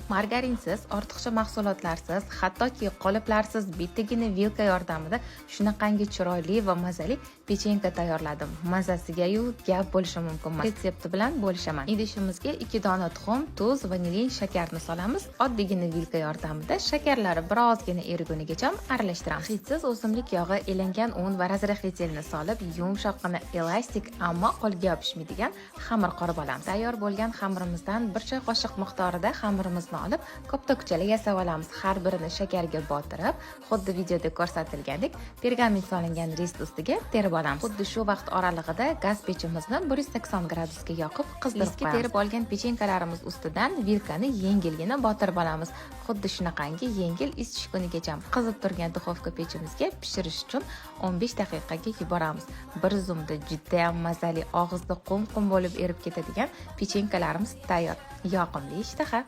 Margarinsiz, ortiqcha mahsulotlarsiz, hattoki qoliplarsiz bittagina vilka yordamida shunaqangi chiroyli va mazali pechenka tayyorladim. Mazasiga-yu gap bo'lishi mumkin emas. Retsepti bilan bo'lishaman. Idishimizga 2 dona tuxum, tuz, vanilin shakarni solamiz. Oddiygina vilka yordamida shakarlari birozgina erigunigacha aralashtiramiz. Hidsiz o'simlik yog'i, elangan un va razrexetilni solib, yumshoqqina elastik, ammo qo'lga yopishmaydigan xamir qorib olamiz. Tayyor bo'lgan xamirimizdan 1 choy qoshiq miqdorida xamirimizni olib, koptokchalar yasab olamiz. Har birini shakarga botirib, xuddi videoda ko'rsatilgandek, pergament solingan rist ustiga terib olamiz. Xuddi shu vaqt oralig'ida gaz pechimizni 180 gradusga yoqib, qizdirib qo'yamiz. Terib olgan pechenkalarimiz ustidan vilkani yengilgina botirib olamiz. Xuddi shunaqangi yengil is tushgunigacha qizib turgan duxovka pechimizga pishirish uchun 15 daqiqaga yuboramiz. Bir zumda juda ham mazali, og'izda qum-qum bo'lib erib ketadigan pechenkalarimiz tayyor. Yoqimli ishtaha.